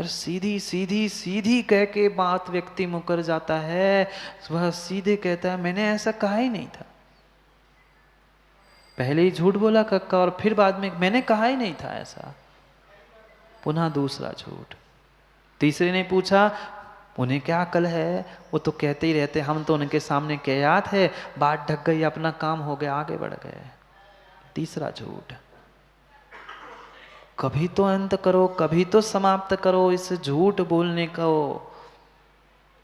सीधी सीधी सीधी कह के बात व्यक्ति मुकर जाता है। वह सीधे कहता है मैंने ऐसा कहा ही नहीं था। पहले ही झूठ बोला कक्का और फिर बाद में मैंने कहा ही नहीं था ऐसा। पुनः दूसरा झूठ। तीसरे ने पूछा उन्हें क्या अकल है, वो तो कहते ही रहते, हम तो उनके सामने कहयात है, बात ढक गई, अपना काम हो गया, आगे बढ़ गए। तीसरा झूठ। कभी तो अंत करो, कभी तो समाप्त करो इस झूठ बोलने को।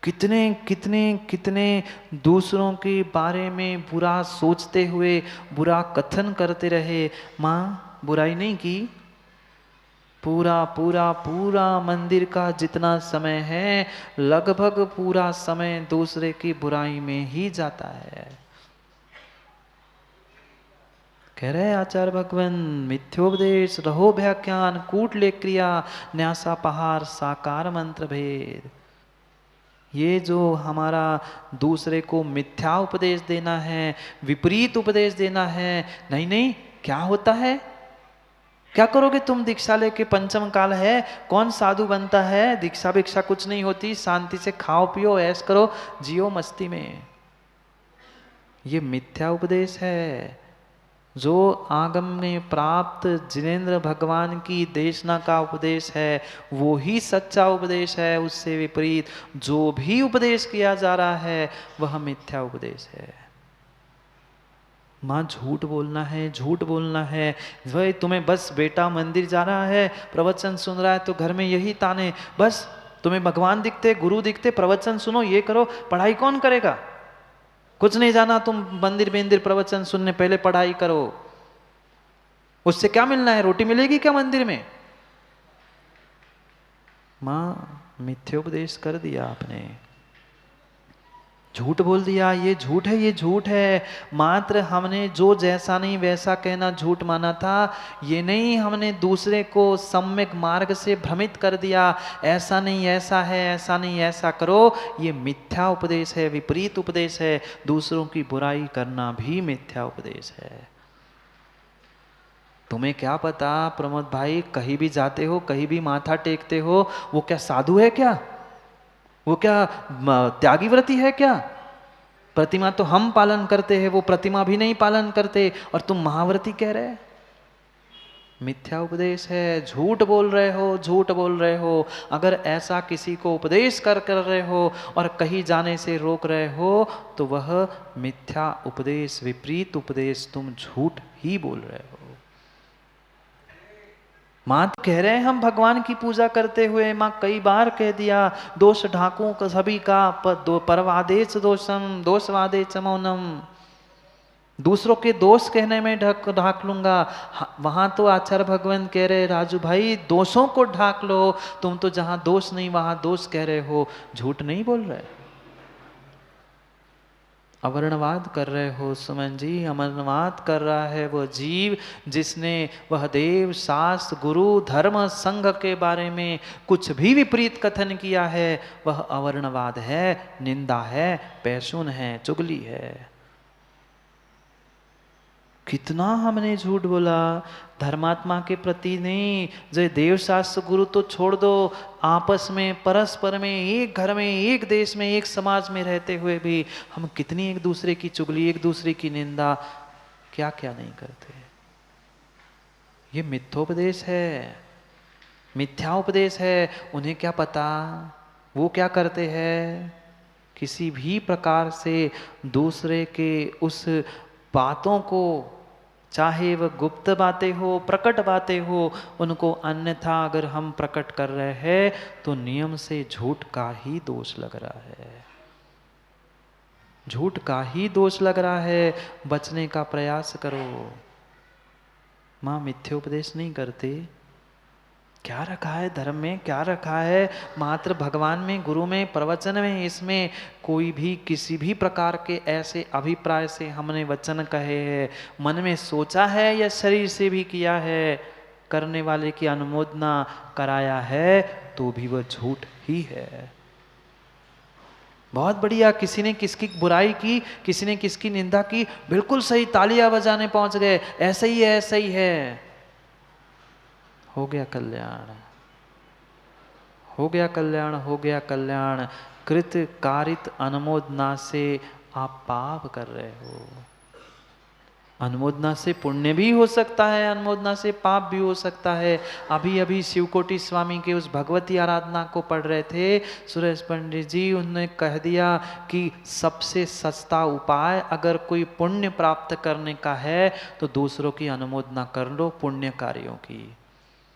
कितने कितने कितने दूसरों के बारे में बुरा सोचते हुए बुरा कथन करते रहे। माँ बुराई नहीं की, पूरा पूरा पूरा मंदिर का जितना समय है लगभग पूरा समय दूसरे की बुराई में ही जाता है। कह रहे आचार्य भगवान मिथ्योपदेश रहो व्याख्यान कूट ले क्रिया न्यासा पहाड़ साकार मंत्र भेद। ये जो हमारा दूसरे को मिथ्या उपदेश देना है, विपरीत उपदेश देना है, नहीं नहीं, क्या होता है, क्या करोगे तुम दीक्षा लेके, पंचम काल है, कौन साधु बनता है, दीक्षा भिक्षा कुछ नहीं होती, शांति से खाओ पियो ऐश करो जियो मस्ती में। ये मिथ्या उपदेश है। जो आगम में प्राप्त जिनेंद्र भगवान की देशना का उपदेश है वो ही सच्चा उपदेश है। उससे विपरीत जो भी उपदेश किया जा रहा है वह मिथ्या उपदेश है। माँ झूठ बोलना है, झूठ बोलना है। वह तुम्हें बस बेटा मंदिर जा रहा है, प्रवचन सुन रहा है तो घर में यही ताने, बस तुम्हें भगवान दिखते, गुरु दिखते, प्रवचन सुनो, ये करो, पढ़ाई कौन करेगा, कुछ नहीं जाना तुम मंदिर बेंदिर प्रवचन सुनने, पहले पढ़ाई करो। उससे क्या मिलना है, रोटी मिलेगी क्या मंदिर में। माँ मिथ्योपदेश कर दिया आपने, झूठ बोल दिया, ये झूठ है, ये झूठ है। मात्र हमने जो जैसा नहीं वैसा कहना झूठ माना था, ये नहीं हमने दूसरे को सम्यक मार्ग से भ्रमित कर दिया, ऐसा नहीं ऐसा है, ऐसा नहीं ऐसा करो, ये मिथ्या उपदेश है, विपरीत उपदेश है। दूसरों की बुराई करना भी मिथ्या उपदेश है। तुम्हें क्या पता प्रमोद भाई, कहीं भी जाते हो, कहीं भी माथा टेकते हो, वो क्या साधु है क्या, वो क्या त्यागी व्रती है क्या। प्रतिमा तो हम पालन करते हैं, वो प्रतिमा भी नहीं पालन करते और तुम महाव्रती कह रहे। मिथ्या उपदेश है, झूठ बोल रहे हो, झूठ बोल रहे हो। अगर ऐसा किसी को उपदेश कर रहे हो और कहीं जाने से रोक रहे हो तो वह मिथ्या उपदेश, विपरीत उपदेश, तुम झूठ ही बोल रहे हो। माँ तो कह रहे हैं हम भगवान की पूजा करते हुए, माँ कई बार कह दिया दोष ढाकू का सभी का, परवादेश दोषम दोषवादेश मौनम, दूसरों के दोष कहने में ढाक लूंगा। वहां तो आचार्य भगवान कह रहे राजू भाई दोषों को ढाक लो, तुम तो जहां दोष नहीं वहां दोष कह रहे हो, झूठ नहीं बोल रहे, अवर्णवाद कर रहे हो सुमन जी। अवर्णवाद कर रहा है वह जीव जिसने वह देव शास्त्र गुरु धर्म संघ के बारे में कुछ भी विपरीत कथन किया है, वह अवर्णवाद है, निंदा है, पैशून है, चुगली है। कितना हमने झूठ बोला धर्मात्मा के प्रति नहीं। जो देव शास्त्र गुरु तो छोड़ दो, आपस में परस्पर में एक घर में एक देश में एक समाज में रहते हुए भी हम कितनी एक दूसरे की चुगली, एक दूसरे की निंदा, क्या क्या नहीं करते। ये मिथ्योपदेश है, मिथ्या उपदेश है। उन्हें क्या पता वो क्या करते हैं, किसी भी प्रकार से दूसरे के उस बातों को, चाहे वह गुप्त बातें हो प्रकट बातें हो, उनको अन्यथा अगर हम प्रकट कर रहे हैं तो नियम से झूठ का ही दोष लग रहा है, झूठ का ही दोष लग रहा है। बचने का प्रयास करो। माँ मिथ्योपदेश नहीं करते। क्या रखा है धर्म में, क्या रखा है मात्र भगवान में, गुरु में, प्रवचन में, इसमें कोई भी किसी भी प्रकार के ऐसे अभिप्राय से हमने वचन कहे हैं, मन में सोचा है या शरीर से भी किया है, करने वाले की अनुमोदना कराया है तो भी वह झूठ ही है। बहुत बढ़िया, किसी ने किसकी बुराई की, किसी ने किसकी निंदा की, बिल्कुल सही, तालियां बजाने पहुंच गए, ऐसा ही है, ऐसा ही है, हो गया कल्याण, हो गया कल्याण, हो गया कल्याण, कृत कारित अनुमोदना से आप पाप कर रहे हो। अनुमोदना से पुण्य भी हो सकता है, अनुमोदना से पाप भी हो सकता है। अभी अभी शिवकोटि स्वामी के उस भगवती आराधना को पढ़ रहे थे सुरेश पंडित जी, उन्होंने कह दिया कि सबसे सस्ता उपाय अगर कोई पुण्य प्राप्त करने का है तो दूसरों की अनुमोदना कर लो पुण्य कार्यों की,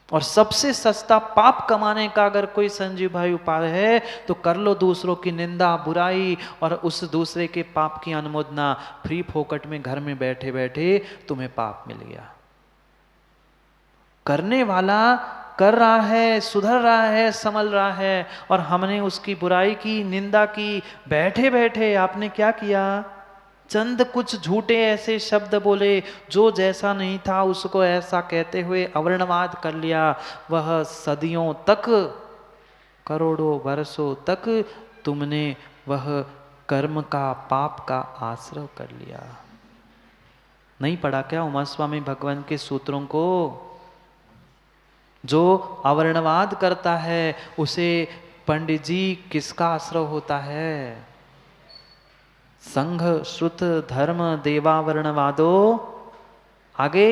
और सबसे सस्ता पाप कमाने का अगर कोई संजीव भाई उपाय है तो कर लो दूसरों की निंदा बुराई और उस दूसरे के पाप की अनुमोदना। फ्री फोकट में घर में बैठे बैठे तुम्हें पाप मिल गया। करने वाला कर रहा है, सुधर रहा है, संभल रहा है, और हमने उसकी बुराई की, निंदा की, बैठे बैठे आपने क्या किया, चंद कुछ झूठे ऐसे शब्द बोले, जो जैसा नहीं था उसको ऐसा कहते हुए अवर्णवाद कर लिया। वह सदियों तक, करोड़ों वर्षों तक तुमने वह कर्म का, पाप का आश्रय कर लिया। नहीं पढ़ा क्या उमा स्वामी भगवान के सूत्रों को? जो अवर्णवाद करता है उसे पंडित जी किसका आश्रय होता है? संघ श्रुत धर्म देवावर्णवादो, आगे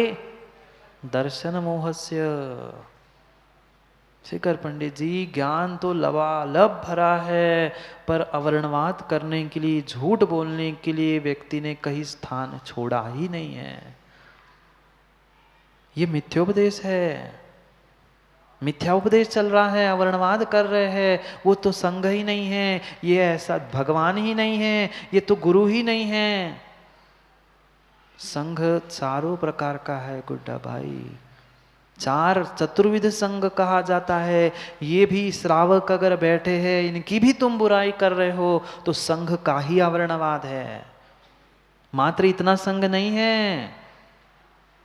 दर्शन मोहस्य। शेखर पंडित जी, ज्ञान तो लबालब भरा है, पर अवर्णवाद करने के लिए, झूठ बोलने के लिए व्यक्ति ने कहीं स्थान छोड़ा ही नहीं है। ये मिथ्योपदेश है, मिथ्या उपदेश चल रहा है, अवर्णवाद कर रहे हैं। वो तो संघ ही नहीं है, ये ऐसा भगवान ही नहीं है, ये तो गुरु ही नहीं है। संघ चारों प्रकार का है गुड्डा भाई, चार चतुर्विध संघ कहा जाता है। ये भी श्रावक अगर बैठे हैं, इनकी भी तुम बुराई कर रहे हो तो संघ का ही अवर्णवाद है, मात्र इतना संघ नहीं है।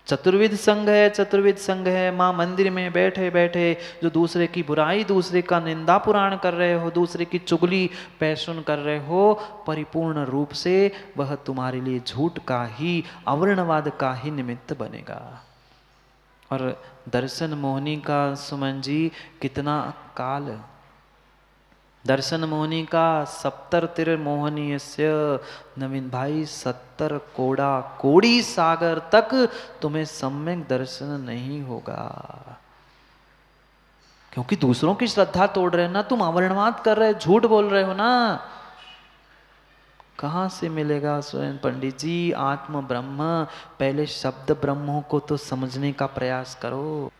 चतुर्विध संघ है, चतुर्विध संघ है। माँ मंदिर में बैठे बैठे जो दूसरे की बुराई, दूसरे का निंदा पुराण कर रहे हो, दूसरे की चुगली पैसुन कर रहे हो, परिपूर्ण रूप से वह तुम्हारे लिए झूठ का ही, अवर्णवाद का ही निमित्त बनेगा। और दर्शन मोहनी का सुमन जी कितना काल, दर्शन मोहनी का 70 तिर मोहनीयस्य, नवीन भाई 70 कोड़ा कोड़ी सागर तक तुम्हें सम्यक दर्शन नहीं होगा, क्योंकि दूसरों की श्रद्धा तोड़ रहे हो ना तुम, अवर्णवाद कर रहे, झूठ बोल रहे हो ना। कहाँ से मिलेगा स्वयं पंडित जी आत्म ब्रह्म? पहले शब्द ब्रह्मों को तो समझने का प्रयास करो,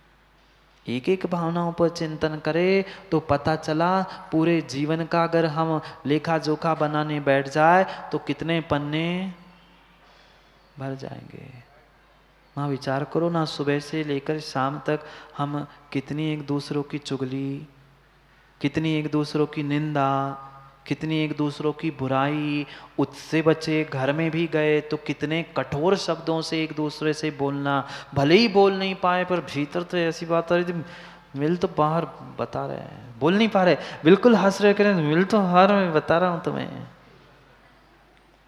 एक एक भावनाओं पर चिंतन करे तो पता चला पूरे जीवन का अगर हम लेखा जोखा बनाने बैठ जाए तो कितने पन्ने भर जाएंगे। वहाँ विचार करो ना, सुबह से लेकर शाम तक हम कितनी एक दूसरों की चुगली, कितनी एक दूसरों की निंदा, कितनी एक दूसरों की बुराई, उससे बचे घर में भी गए तो कितने कठोर शब्दों से एक दूसरे से बोलना, भले ही बोल नहीं पाए पर भीतर तो ऐसी बात आ रही थी, मिल तो बाहर बता रहे हैं, बोल नहीं पा रहे, बिल्कुल हंस रहे करें, मिल तो हर मैं बता रहा हूं तुम्हें।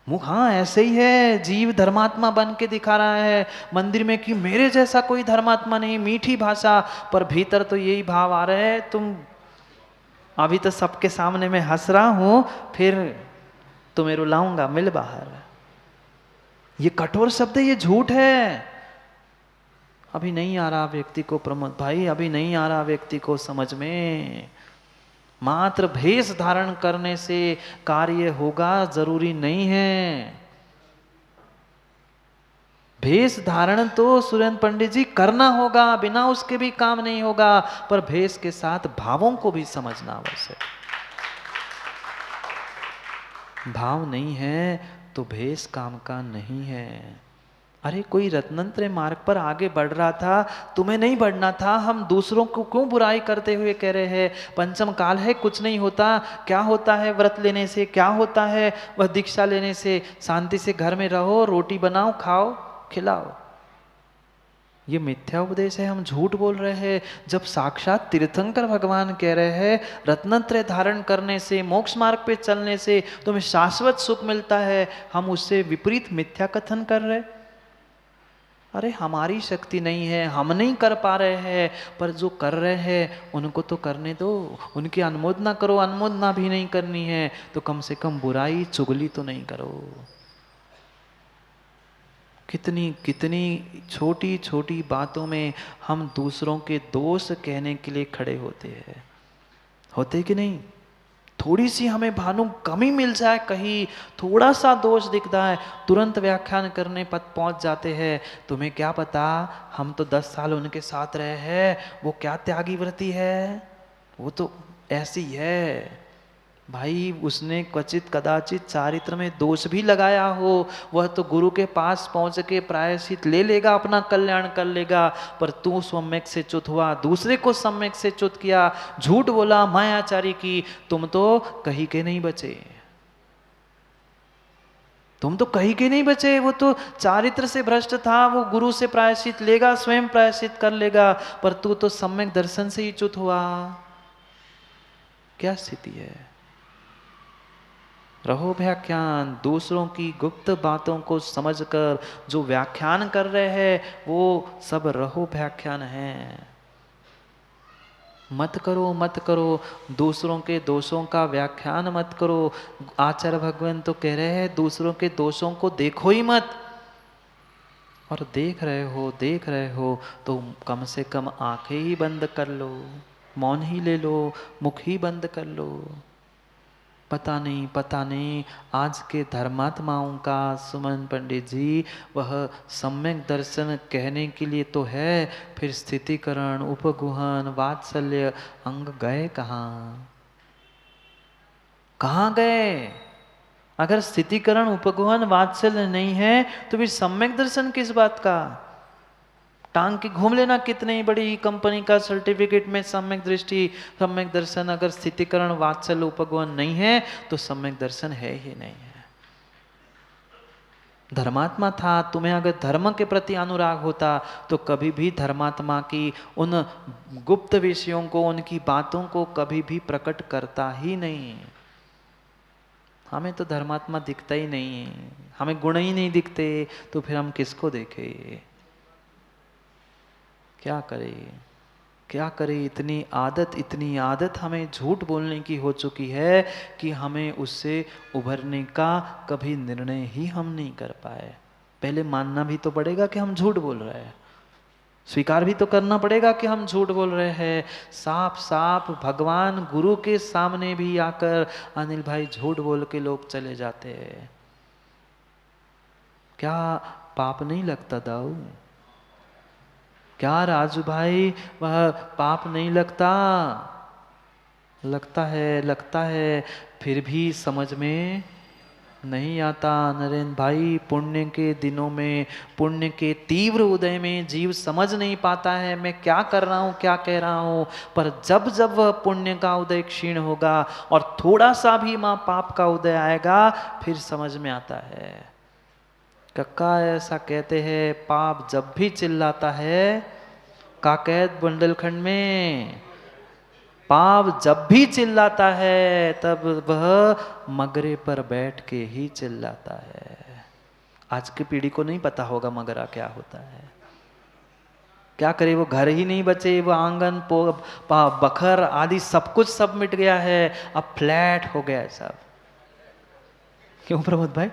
मुख हाँ ऐसे ही है, जीव धर्मात्मा बन के दिखा रहा है मंदिर में कि मेरे जैसा कोई धर्मात्मा नहीं, मीठी भाषा, पर भीतर तो यही भाव आ रहे हैं, तुम अभी तो सबके सामने मैं हंस रहा हूं, फिर तुम्हें रुलाऊंगा, मिल बाहर। ये कठोर शब्द है, ये झूठ है। अभी नहीं आ रहा व्यक्ति को प्रमोद भाई, अभी नहीं आ रहा व्यक्ति को समझ में। मात्र भेष धारण करने से कार्य होगा जरूरी नहीं है। भेष धारण तो सुरेंद्र पंडित जी करना होगा, बिना उसके भी काम नहीं होगा, पर भेष के साथ भावों को भी समझना आवश्यक। भाव नहीं है तो भेष काम का नहीं है। अरे कोई रत्नंत्र मार्ग पर आगे बढ़ रहा था, तुम्हें नहीं बढ़ना था, हम दूसरों को क्यों बुराई करते हुए कह रहे हैं पंचम काल है, कुछ नहीं होता। क्या होता है व्रत लेने से, क्या होता है वह दीक्षा लेने से? शांति से घर में रहो, रोटी बनाओ, खाओ, खिलाओ। ये मिथ्या उपदेश है, हम झूठ बोल रहे हैं। जब साक्षात तीर्थंकर भगवान कह रहे हैं रत्नत्रय धारण करने से, मोक्ष मार्ग पे चलने से तुम्हें शाश्वत सुख मिलता है, हम उससे विपरीत मिथ्या कथन कर रहे। अरे हमारी शक्ति नहीं है, हम नहीं कर पा रहे हैं, पर जो कर रहे हैं उनको तो करने दो, उनकी अनुमोदना करो। अनुमोदना भी नहीं करनी है तो कम से कम बुराई चुगली तो नहीं करो। कितनी कितनी छोटी छोटी बातों में हम दूसरों के दोष कहने के लिए खड़े होते हैं, होते कि नहीं? थोड़ी सी हमें भानु कमी मिल जाए, कहीं थोड़ा सा दोष दिखता है, तुरंत व्याख्यान करने पद पहुंच जाते हैं। तुम्हें क्या पता, हम तो 10 साल उनके साथ रहे हैं, वो क्या त्यागी व्रती है, वो तो ऐसी है। भाई उसने क्वचित कदाचित चारित्र में दोष भी लगाया हो, वह तो गुरु के पास पहुंच के प्रायश्चित ले लेगा, अपना कल्याण कर लेगा। पर तू सम्यक से च्युत हुआ, दूसरे को सम्यक से च्युत किया, झूठ बोला, मायाचारी की, तुम तो कहीं के नहीं बचे। तुम तो कहीं के नहीं बचे। वो तो चारित्र से भ्रष्ट था, वो गुरु से प्रायश्चित लेगा, स्वयं प्रायश्चित कर लेगा, पर तू तो सम्यक दर्शन से ही च्युत हुआ। क्या स्थिति है? रहो व्याख्यान। दूसरों की गुप्त बातों को समझकर जो व्याख्यान कर रहे हैं वो सब रहो व्याख्यान है। मत करो, मत करो, दूसरों के दोषों का व्याख्यान मत करो। आचार्य भगवान तो कह रहे हैं दूसरों के दोषों को देखो ही मत। और देख रहे हो तो कम से कम आंखें ही बंद कर लो, मौन ही ले लो, मुख ही बंद कर लो। पता नहीं आज के धर्मात्माओं का, सुमन पंडित जी, वह सम्यक दर्शन कहने के लिए तो है, फिर स्थितिकरण, उपगुहन, वात्सल्य अंग गए कहाँ? कहाँ गए? अगर स्थितिकरण, उपगुहन, वात्सल्य नहीं है तो फिर सम्यक दर्शन किस बात का? टांग के घूम लेना कितनी बड़ी कंपनी का सर्टिफिकेट में सम्यक दृष्टि, सम्यक दर्शन। अगर स्थितिकरण, वात्सल्य, उपगुहन नहीं है तो सम्यक दर्शन है ही नहीं है। धर्मात्मा था, तुम्हें अगर धर्म के प्रति अनुराग होता तो कभी भी धर्मात्मा की उन गुप्त विषयों को, उनकी बातों को कभी भी प्रकट करता ही नहीं। हमें तो धर्मात्मा दिखता ही नहीं, हमें गुण ही नहीं दिखते, तो फिर हम किसको देखें? क्या करें, क्या करें? इतनी आदत हमें झूठ बोलने की हो चुकी है कि हमें उससे उभरने का कभी निर्णय ही हम नहीं कर पाए। पहले मानना भी तो पड़ेगा कि हम झूठ बोल रहे हैं, स्वीकार भी तो करना पड़ेगा कि हम झूठ बोल रहे हैं। साफ साफ भगवान गुरु के सामने भी आकर अनिल भाई झूठ बोल के लोग चले जाते हैं। क्या पाप नहीं लगता दाऊ? क्या राजू भाई वह पाप नहीं लगता? लगता है, फिर भी समझ में नहीं आता। नरेंद्र भाई, पुण्य के दिनों में, पुण्य के तीव्र उदय में जीव समझ नहीं पाता है मैं क्या कर रहा हूँ, क्या कह रहा हूँ। पर जब जब वह पुण्य का उदय क्षीण होगा और थोड़ा सा भी माँ पाप का उदय आएगा, फिर समझ में आता है। कक्का ऐसा कहते हैं, पाप जब भी चिल्लाता है, काकैद बुंदेलखंड में, पाप जब भी चिल्लाता है तब वह मगरे पर बैठ के ही चिल्लाता है। आज की पीढ़ी को नहीं पता होगा मगरा क्या होता है। क्या करे, वो घर ही नहीं बचे, वो आंगन बखर आदि सब कुछ सब मिट गया है, अब फ्लैट हो गया है सब। क्यों प्रमोद भाई?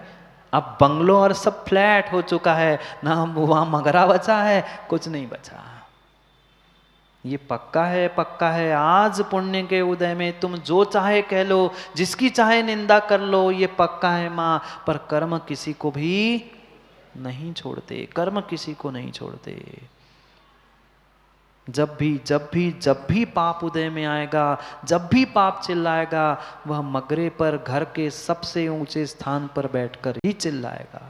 अब बंगलो और सब फ्लैट हो चुका है, ना वहां मगरा बचा है, कुछ नहीं बचा। ये पक्का है। आज पुण्य के उदय में तुम जो चाहे कह लो, जिसकी चाहे निंदा कर लो, ये पक्का है माँ। पर कर्म किसी को भी नहीं छोड़ते, कर्म किसी को नहीं छोड़ते। जब भी पाप उदय में आएगा, जब भी पाप चिल्लाएगा, वह मगरे पर घर के सबसे ऊंचे स्थान पर बैठकर ही चिल्लाएगा।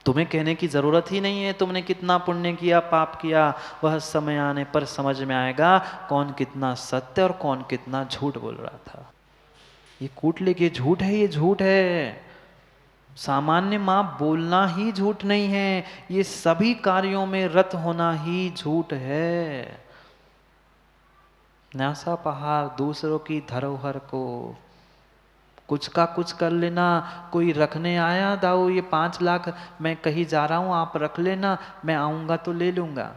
तुम्हें कहने की जरूरत ही नहीं है तुमने कितना पुण्य किया, पाप किया। वह समय आने पर समझ में आएगा कौन कितना सत्य और कौन कितना झूठ बोल रहा था। ये कूट लेके झूठ है, ये झूठ है। सामान्य माँ बोलना ही झूठ नहीं है, ये सभी कार्यों में रत होना ही झूठ है। न्यासा पहाड़ दूसरों की धरोहर को कुछ का कुछ कर लेना। कोई रखने आया, दाऊ ये 5 लाख मैं कहीं जा रहा हूँ, आप रख लेना, मैं आऊँगा तो ले लूँगा।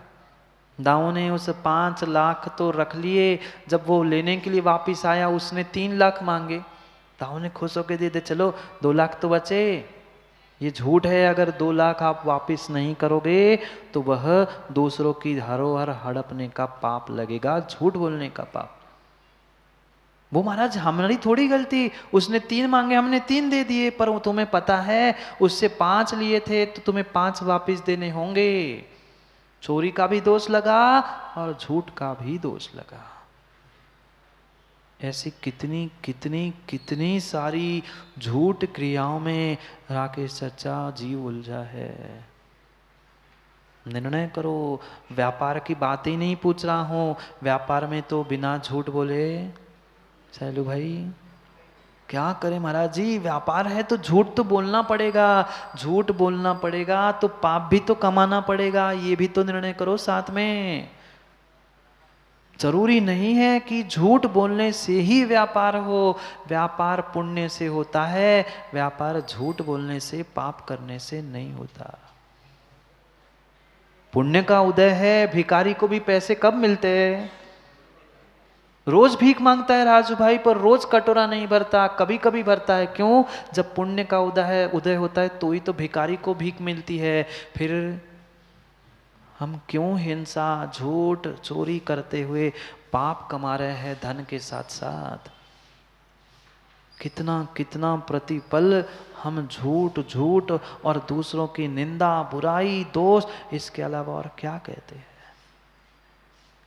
दाऊ ने उस 5 लाख तो रख लिए। जब वो लेने के लिए वापस आया, उसने 3 लाख मांगे। दाऊ ने खुश होकर दे दे, चलो 2 लाख तो बचे। ये झूठ है, अगर 2 लाख आप वापस नहीं करोगे तो वह दूसरों की धरोहर हड़पने का पाप लगेगा, झूठ बोलने का पाप। वो महाराज हमारी थोड़ी गलती, उसने 3 मांगे, हमने 3 दे दिए, पर वो तुम्हें पता है उससे 5 लिए थे तो तुम्हें 5 वापस देने होंगे। चोरी का भी दोष लगा और झूठ का भी दोष लगा। ऐसी कितनी कितनी कितनी सारी झूठ क्रियाओं में राकेश चचा जीव उलझा है। निर्णय करो। व्यापार की बात ही नहीं पूछ रहा हूं, व्यापार में तो बिना झूठ बोले सैलू भाई क्या करें महाराज जी, व्यापार है तो झूठ तो बोलना पड़ेगा, झूठ बोलना पड़ेगा तो पाप भी तो कमाना पड़ेगा, ये भी तो निर्णय करो साथ में। जरूरी नहीं है कि झूठ बोलने से ही व्यापार हो, व्यापार पुण्य से होता है, व्यापार झूठ बोलने से पाप करने से नहीं होता। पुण्य का उदय है, भिखारी को भी पैसे कब मिलते हैं? रोज भीख मांगता है राजू भाई, पर रोज कटोरा नहीं भरता, कभी कभी भरता है। क्यों? जब पुण्य का उदय होता है तो ही तो भिखारी को भीख मिलती है। फिर हम क्यों हिंसा, झूठ, चोरी करते हुए पाप कमा रहे हैं धन के साथ साथ? कितना कितना प्रतिपल हम झूठ झूठ और दूसरों की निंदा, बुराई, दोष, इसके अलावा और क्या कहते हैं?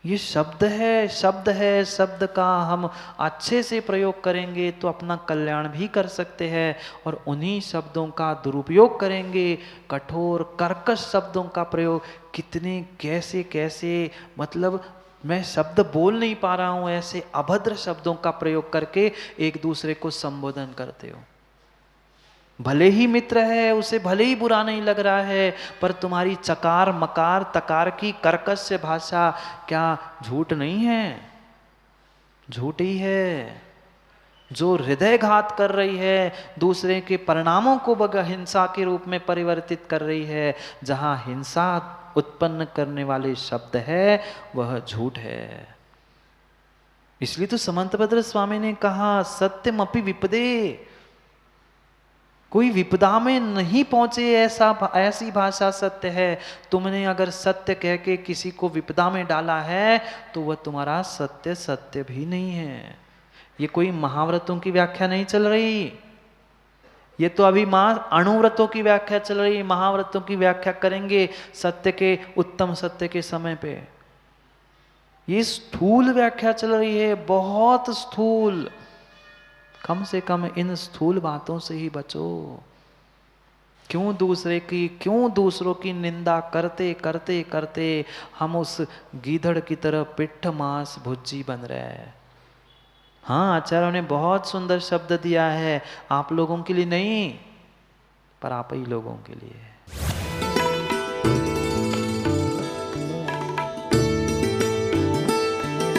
ये शब्द है, शब्द है, शब्द का हम अच्छे से प्रयोग करेंगे तो अपना कल्याण भी कर सकते हैं, और उन्हीं शब्दों का दुरुपयोग करेंगे, कठोर कर्कश शब्दों का प्रयोग, कितने कैसे कैसे, मतलब मैं शब्द बोल नहीं पा रहा हूं, ऐसे अभद्र शब्दों का प्रयोग करके एक दूसरे को संबोधन करते हो। भले ही मित्र है, उसे भले ही बुरा नहीं लग रहा है, पर तुम्हारी चकार मकार तकार की कर्कश भाषा क्या झूठ नहीं है? झूठ ही है। जो हृदयघात कर रही है, दूसरे के परिणामों को हिंसा के रूप में परिवर्तित कर रही है, जहां हिंसा उत्पन्न करने वाले शब्द है वह झूठ है। इसलिए तो समंतभद्र स्वामी ने कहा सत्यमपि विपदे, कोई विपदा में नहीं पहुंचे ऐसी भाषा सत्य है। तुमने अगर सत्य कह के किसी को विपदा में डाला है तो वह तुम्हारा सत्य सत्य भी नहीं है। ये कोई महाव्रतों की व्याख्या नहीं चल रही, ये तो अभी अणुव्रतों की व्याख्या चल रही। महाव्रतों की व्याख्या करेंगे सत्य के, उत्तम सत्य के समय पे। ये स्थूल व्याख्या चल रही है, बहुत स्थूल। कम से कम इन स्थूल बातों से ही बचो। क्यों दूसरों की निंदा करते करते करते हम उस गीदड़ की तरह पिट्ठ मांस भुज्जी बन रहे हैं। हाँ, आचार्यों ने बहुत सुंदर शब्द दिया है, आप लोगों के लिए नहीं, पर आप ही लोगों के लिए।